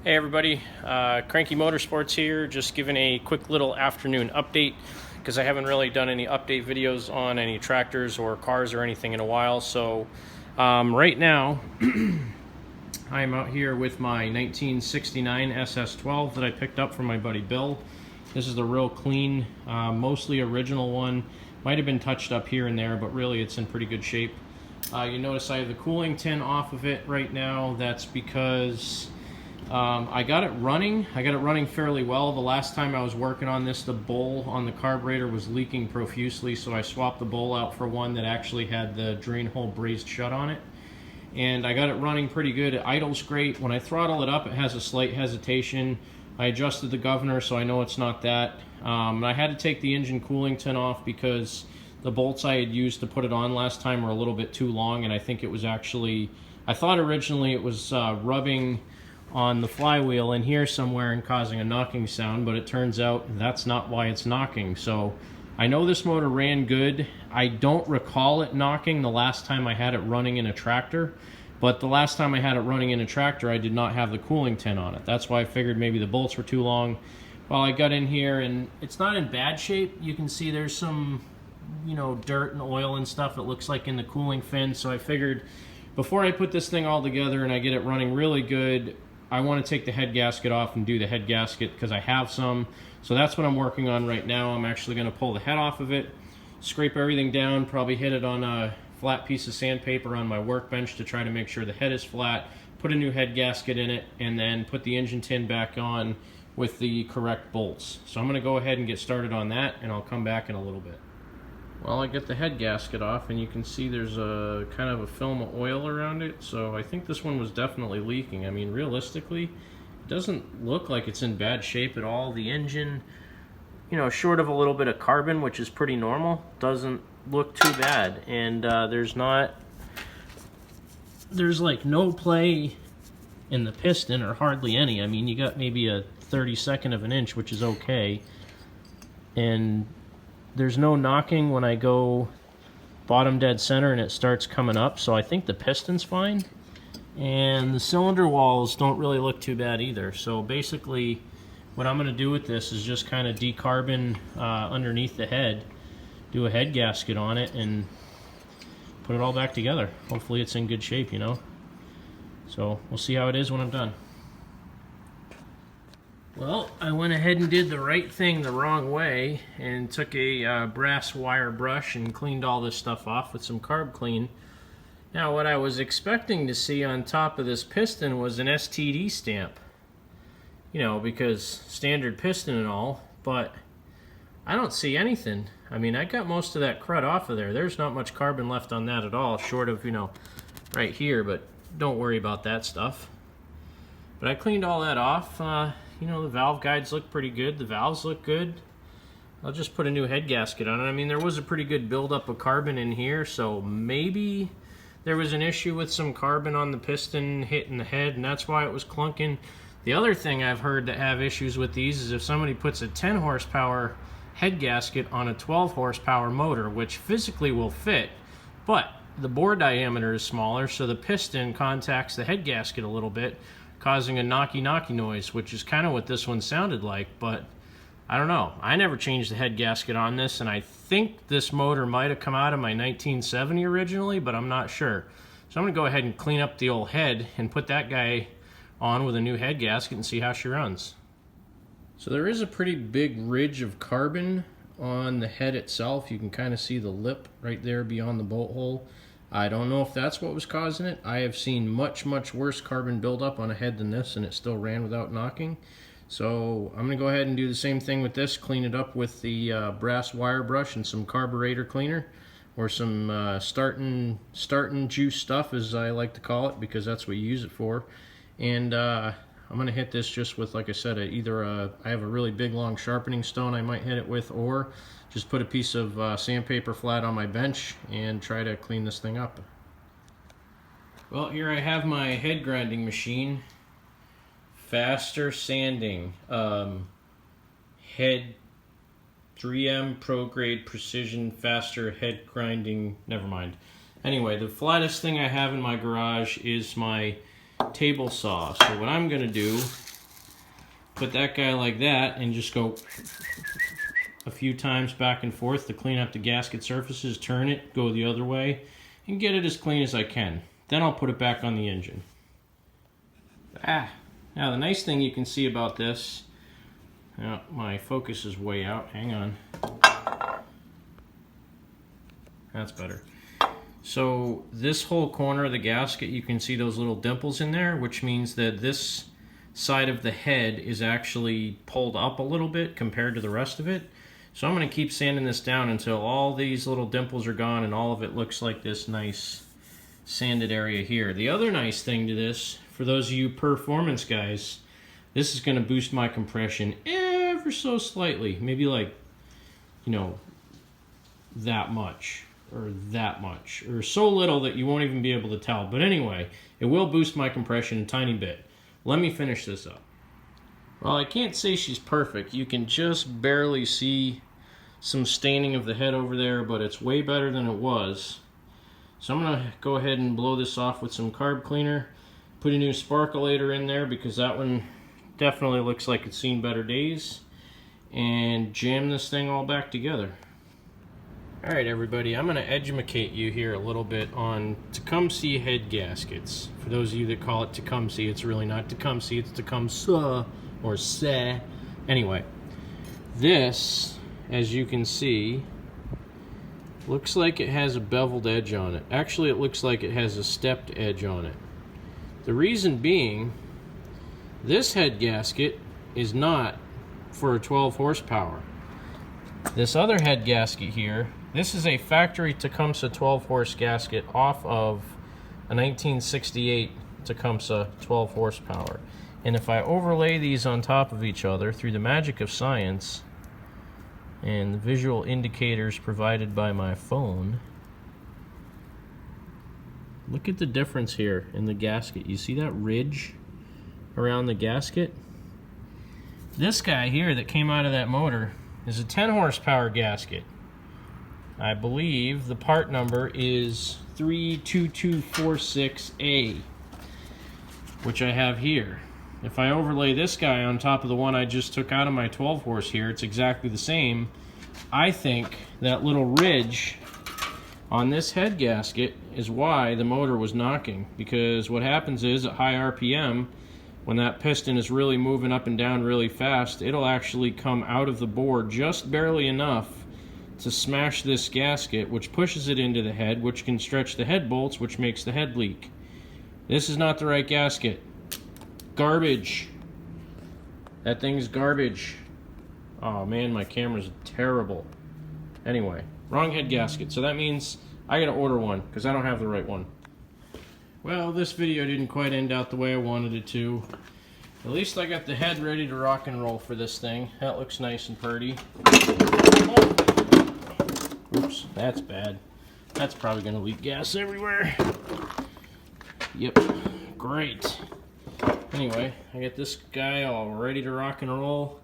Hey everybody, Cranky Motorsports here, just giving a quick little afternoon update because I haven't really done any update videos on any tractors or cars or anything in a while. So right now I'm out here with my 1969 SS12 that I picked up from my buddy Bill. This is the real clean, mostly original one. Might have been touched up here and there, but really it's in pretty good shape. You notice I have the cooling tin off of it right now. That's because I got it running fairly well. The last time I was working on this, the bowl on the carburetor was leaking profusely, so I swapped the bowl out for one that actually had the drain hole brazed shut on it. And I got it running pretty good. It idles great. When I throttle it up, it has a slight hesitation. I adjusted the governor, so I know it's not that. I had to take the engine cooling tin off because the bolts I had used to put it on last time were a little bit too long, and I think it was actually, I thought originally it was rubbing on the flywheel in here somewhere and causing a knocking sound, but it turns out that's not why it's knocking. So I know this motor ran good. I don't recall it knocking the last time I had it running in a tractor, but the last time I had it running in a tractor I did not have the cooling tin on it. That's why I figured maybe the bolts were too long. Well, I got in here and it's not in bad shape. You can see there's some, dirt and oil and stuff, it looks like, in the cooling fin. So I figured before I put this thing all together and I get it running really good, I want to take the head gasket off and do the head gasket because I have some. So that's what I'm working on right now. I'm actually going to pull the head off of it, scrape everything down, probably hit it on a flat piece of sandpaper on my workbench to try to make sure the head is flat, put a new head gasket in it, and then put the engine tin back on with the correct bolts. So I'm going to go ahead and get started on that, and I'll come back in a little bit. Well, I get the head gasket off, and you can see there's a kind of a film of oil around it, so I think this one was definitely leaking. I mean, realistically, it doesn't look like it's in bad shape at all. The engine, short of a little bit of carbon, which is pretty normal, doesn't look too bad. And there's like no play in the piston, or hardly any. I mean, you got maybe a 32nd of an inch, which is okay. And there's no knocking when I go bottom dead center and it starts coming up, so I think the piston's fine. And the cylinder walls don't really look too bad either. So basically what I'm going to do with this is just kind of decarbon underneath the head, do a head gasket on it, and put it all back together. Hopefully it's in good shape, So we'll see how it is when I'm done. Well, I went ahead and did the right thing the wrong way and took a brass wire brush and cleaned all this stuff off with some carb clean. Now, what I was expecting to see on top of this piston was an STD stamp, because standard piston and all, but I don't see anything. I mean, I got most of that crud off of there. There's not much carbon left on that at all, short of, right here, but don't worry about that stuff. But I cleaned all that off. The valve guides look pretty good. The valves look good. I'll just put a new head gasket on it. I mean, there was a pretty good buildup of carbon in here, so maybe there was an issue with some carbon on the piston hitting the head, and that's why it was clunking. The other thing I've heard that have issues with these is if somebody puts a 10 horsepower head gasket on a 12 horsepower motor, which physically will fit, but the bore diameter is smaller, so the piston contacts the head gasket a little bit, causing a knocky noise, which is kind of what this one sounded like. But I don't know. I never changed the head gasket on this, and I think this motor might have come out of my 1970 originally, but I'm not sure. So I'm going to go ahead and clean up the old head and put that guy on with a new head gasket and see how she runs. So there is a pretty big ridge of carbon on the head itself. You can kind of see the lip right there beyond the bolt hole. I don't know if that's what was causing it. I have seen much worse carbon buildup on a head than this, and it still ran without knocking. So I'm going to go ahead and do the same thing with this, clean it up with the brass wire brush and some carburetor cleaner, or some starting juice stuff, as I like to call it, because that's what you use it for. And I'm going to hit this just with, like I said, I have a really big long sharpening stone I might hit it with, or just put a piece of sandpaper flat on my bench and try to clean this thing up. Well, here I have my head grinding machine. Faster sanding. Head 3M Pro Grade Precision Faster Head Grinding. Never mind. Anyway, the flattest thing I have in my garage is my table saw. So what I'm going to do put that guy like that and just go a few times back and forth to clean up the gasket surfaces, turn it, go the other way, and get it as clean as I can. Then I'll put it back on the engine. Now the nice thing you can see about this, now my focus is way out, hang on. That's better. So this whole corner of the gasket, you can see those little dimples in there, which means that this side of the head is actually pulled up a little bit compared to the rest of it. So I'm going to keep sanding this down until all these little dimples are gone and all of it looks like this nice sanded area here. The other nice thing to this, for those of you performance guys, this is going to boost my compression ever so slightly. Maybe like, you know, that much or that much, or so little that you won't even be able to tell. But anyway, it will boost my compression a tiny bit. Let me finish this up. Well, I can't say she's perfect. You can just barely see some staining of the head over there, but it's way better than it was. So I'm going to go ahead and blow this off with some carb cleaner. Put a new sparkulator in there because that one definitely looks like it's seen better days. And jam this thing all back together. Alright everybody, I'm going to educate you here a little bit on Tecumseh head gaskets. For those of you that call it Tecumseh, it's really not Tecumseh, it's Tecumseh or Se. Anyway, this, as you can see, looks like it has a beveled edge on it. Actually, it looks like it has a stepped edge on it. The reason being, this head gasket is not for a 12 horsepower. This other head gasket here, this is a factory Tecumseh 12 horse gasket off of a 1968 Tecumseh 12 horsepower. And if I overlay these on top of each other through the magic of science and the visual indicators provided by my phone, look at the difference here in the gasket. You see that ridge around the gasket? This guy here that came out of that motor is a 10 horsepower gasket. I believe the part number is 32246A, which I have here. If I overlay this guy on top of the one I just took out of my 12 horse here, it's exactly the same. I think that little ridge on this head gasket is why the motor was knocking, because what happens is at high RPM, when that piston is really moving up and down really fast, it'll actually come out of the bore just barely enough to smash this gasket, which pushes it into the head, which can stretch the head bolts, which makes the head leak. This is not the right gasket. Garbage. That thing's garbage. Oh man, my camera's terrible. Anyway, wrong head gasket. So that means I gotta order one, because I don't have the right one. Well, this video didn't quite end out the way I wanted it to. At least I got the head ready to rock and roll for this thing. That looks nice and pretty. Oh. Oops, that's bad. That's probably gonna leak gas everywhere. Yep, great. Anyway, I got this guy all ready to rock and roll.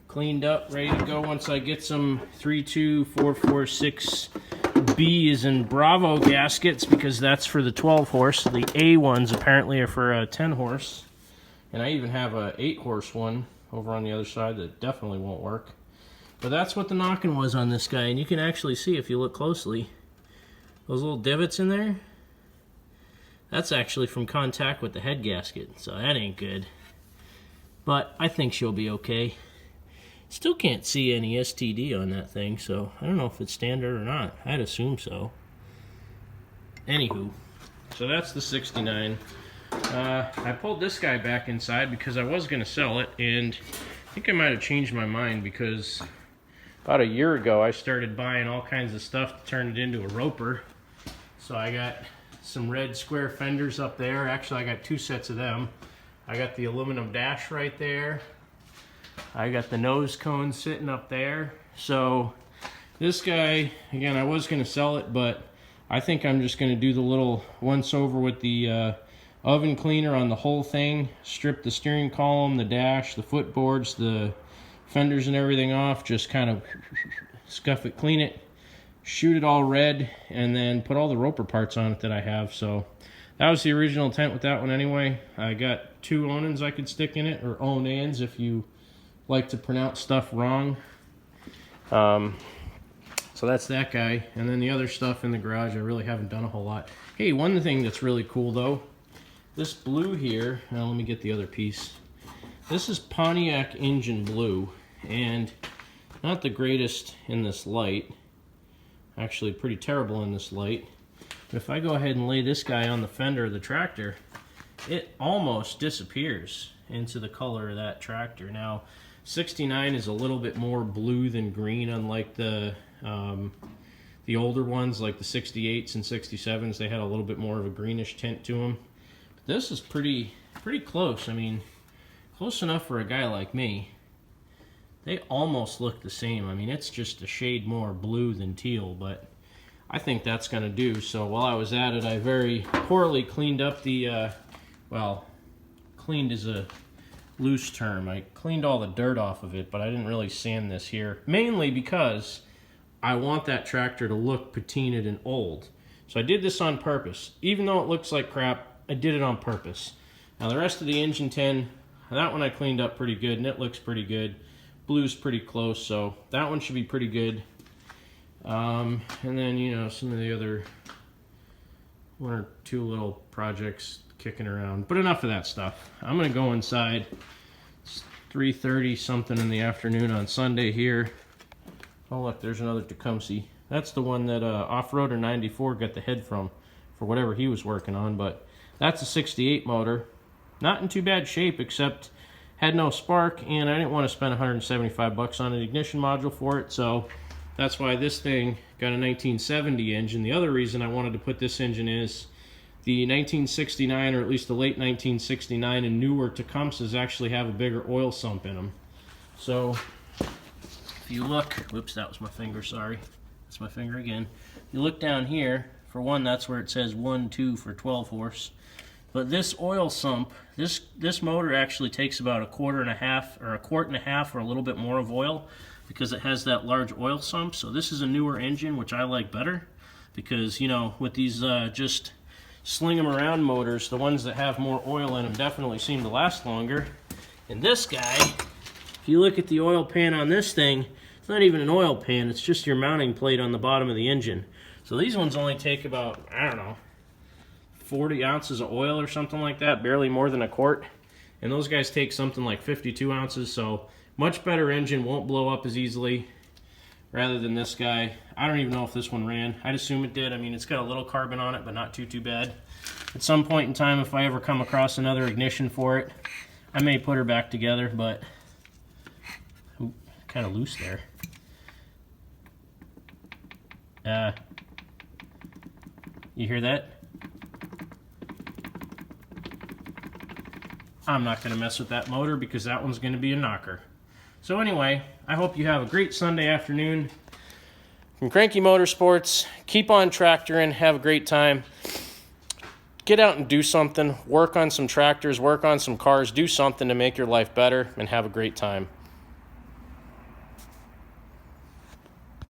Cleaned up, ready to go once I get some 32446B as in Bravo gaskets, because that's for the 12 horse. The A ones apparently are for a 10 horse. And I even have a 8 horse one over on the other side that definitely won't work. But that's what the knocking was on this guy, and you can actually see if you look closely. Those little divots in there, that's actually from contact with the head gasket, so that ain't good. But I think she'll be okay. Still can't see any STD on that thing, so I don't know if it's standard or not. I'd assume so. Anywho, so that's the 69. I pulled this guy back inside because I was going to sell it, and I think I might have changed my mind, because about a year ago I started buying all kinds of stuff to turn it into a roper. So I got some red square fenders up there. Actually, I got 2 sets of them. I got the aluminum dash right there. I got the nose cone sitting up there. So this guy, again, I was going to sell it, but I think I'm just going to do the little once over with the oven cleaner on the whole thing. Strip the steering column, the dash, the footboards, the fenders and everything off. Just kind of scuff it, clean it, shoot it all red, and then put all the roper parts on it that I have. So that was the original intent with that one anyway. I got 2 Onans I could stick in it, or Onans if you like to pronounce stuff wrong. So that's that guy. And then the other stuff in the garage, I really haven't done a whole lot. Hey, one thing that's really cool though, this blue here, now let me get the other piece. This is Pontiac engine blue, and not the greatest in this light. Actually pretty terrible in this light. But if I go ahead and lay this guy on the fender of the tractor, it almost disappears into the color of that tractor. Now, 69 is a little bit more blue than green, unlike the older ones, like the 68s and 67s. They had a little bit more of a greenish tint to them. But this is pretty close. I mean, close enough for a guy like me. They almost look the same. I mean, it's just a shade more blue than teal, but I think that's going to do. So while I was at it, I very poorly cleaned up the, well, cleaned is a loose term. I cleaned all the dirt off of it, but I didn't really sand this here. Mainly because I want that tractor to look patinaed and old. So I did this on purpose. Even though it looks like crap, I did it on purpose. Now the rest of the engine tin, that one I cleaned up pretty good, and it looks pretty good. Blue's pretty close, so that one should be pretty good. And then, you know, some of the other 1 or 2 little projects kicking around. But enough of that stuff. I'm going to go inside. It's 3:30 something in the afternoon on Sunday here. Oh, look, there's another Tecumseh. That's the one that Off-Roader 94 got the head from for whatever he was working on. But that's a 68 motor. Not in too bad shape, except had no spark, and I didn't want to spend 175 bucks on an ignition module for it, so that's why this thing got a 1970 engine. The other reason I wanted to put this engine is the 1969, or at least the late 1969 and newer Tecumsehs actually have a bigger oil sump in them. So if you look, whoops, that was my finger, sorry. That's my finger again. You look down here, for one, that's where it says 1, 2 for 12 horse. But this oil sump, this motor actually takes about a quart and a half or a little bit more of oil because it has that large oil sump. So this is a newer engine, which I like better because, you know, with these just sling them around motors, the ones that have more oil in them definitely seem to last longer. And this guy, if you look at the oil pan on this thing, it's not even an oil pan, it's just your mounting plate on the bottom of the engine. So these ones only take about, I don't know, 40 ounces of oil or something like that, barely more than a quart. And those guys take something like 52 ounces, so much better engine, won't blow up as easily rather than this guy. I don't even know if this one ran. I'd assume it did. I mean, it's got a little carbon on it, but not too bad. At some point in time, if I ever come across another ignition for it, I may put her back together, but kind of loose there. You hear that? I'm not going to mess with that motor because that one's going to be a knocker. So anyway, I hope you have a great Sunday afternoon. From Cranky Motorsports, keep on tractoring, have a great time. Get out and do something, work on some tractors, work on some cars, do something to make your life better, and have a great time.